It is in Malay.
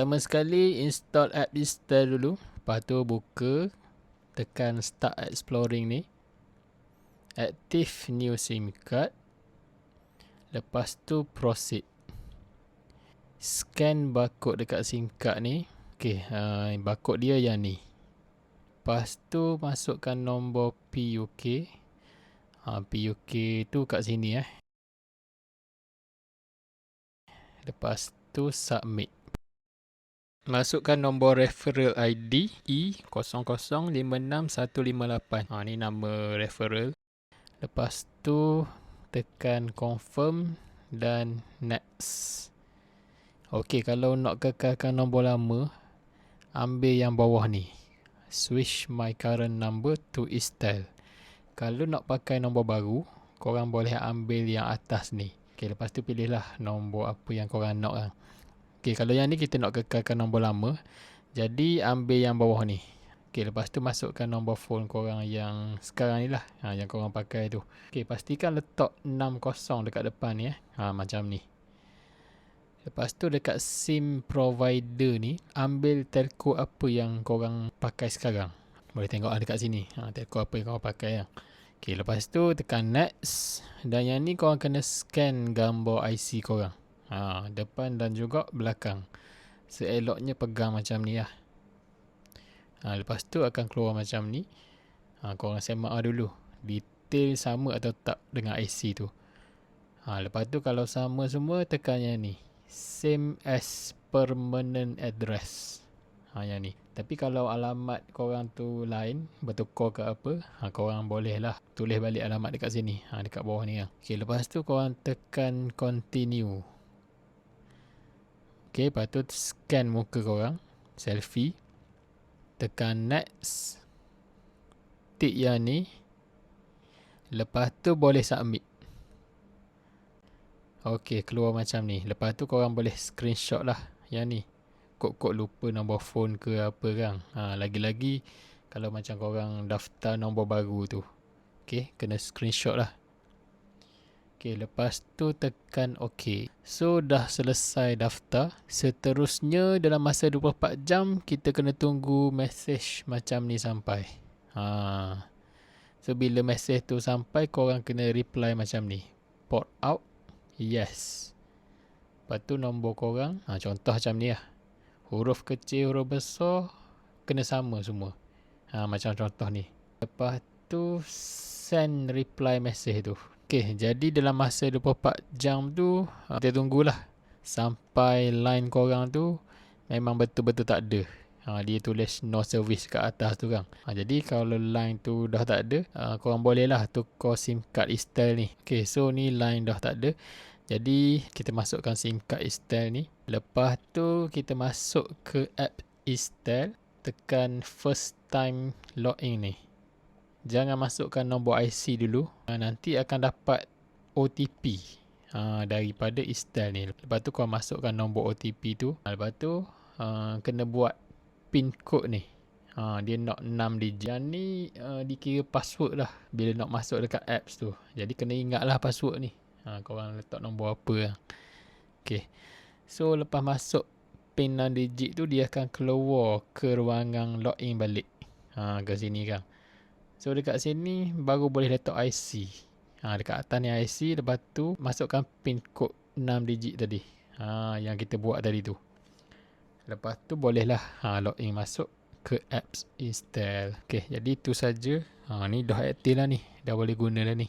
Pertama sekali install app install dulu. Lepas tu buka, tekan start exploring ni. Active new SIM card. Lepas tu proceed. Scan barcode dekat SIM card ni. Okey, barcode dia yang ni. Lepas tu masukkan nombor PUK. PUK tu kat sini Lepas tu submit. Masukkan nombor referral ID E00565158. Ni nama referral. Lepas tu tekan confirm dan next. Okey, kalau nak kekalkan nombor lama, ambil yang bawah ni. Switch my current number to Istel. Kalau nak pakai nombor baru, korang boleh ambil yang atas ni. Okey, lepas tu pilihlah nombor apa yang korang nak lah. Okey, kalau yang ni kita nak kekalkan nombor lama, jadi ambil yang bawah ni. Okey, lepas tu masukkan nombor phone korang yang sekarang ni lah, yang korang pakai tu. Okey, pastikan letak 60 dekat depan ni macam ni. Lepas tu dekat SIM provider ni, ambil telco apa yang korang pakai sekarang. Boleh tengok dekat sini, telco apa yang korang pakai lah. Okey, lepas tu tekan next. Dan yang ni korang kena scan gambar IC korang, depan dan juga belakang. Seeloknya pegang macam ni lah. Lepas tu akan keluar macam ni. Korang semak dulu detail sama atau tak dengan IC tu. Lepas tu kalau sama semua, tekan yang ni, same as permanent address. Yang ni. Tapi kalau alamat korang tu lain, bertukar ke apa, korang boleh lah tulis balik alamat dekat sini, dekat bawah ni lah. Okay, lepas tu korang tekan continue. Okay, lepas tu scan muka korang, selfie. Tekan next. Tik yang ni. Lepas tu boleh submit. Okey, keluar macam ni. Lepas tu korang boleh screenshot lah yang ni. Kod-kod lupa nombor phone ke apa kan. Lagi-lagi kalau macam korang daftar nombor baru tu. Okey, kena screenshot lah. Okey, lepas tu tekan OK. So, dah selesai daftar. Seterusnya dalam masa 24 jam, kita kena tunggu mesej macam ni sampai. So, bila mesej tu sampai, korang kena reply macam ni. Port out, yes. Lepas tu nombor korang, contoh macam ni lah. Huruf kecil, huruf besar, kena sama semua. Macam contoh ni. Lepas tu, send reply message tu. Okey, jadi dalam masa 24 jam tu, kita tunggulah sampai line korang tu memang betul-betul tak ada. Dia tulis no service kat atas tu kan. Jadi kalau line tu dah tak ada, korang bolehlah tukar SIM card Istel ni. Okey, so ni line dah tak ada. Jadi kita masukkan SIM card Istel ni. Lepas tu kita masuk ke app Istel. Tekan first time login ni. Jangan masukkan nombor IC dulu. Nanti akan dapat OTP daripada Istel ni. Lepas tu kau masukkan nombor OTP tu. Lepas tu kena buat pin code ni. Dia nak 6 digit. Yang ni dikira password lah bila nak masuk dekat apps tu. Jadi kena ingat lah password ni. Korang letak nombor apa lah. Okay. So lepas masuk pin 6 digit tu, dia akan keluar ke ruangan login balik. Ke sini kan. So dekat sini baru boleh letak IC. Dekat atas ni IC. Lepas tu masukkan pin code 6 digit tadi. Yang kita buat tadi tu. Lepas tu bolehlah login masuk ke apps Istel. Okay, jadi itu saja. Ni dah aktif lah ni. Dah boleh guna dah ni.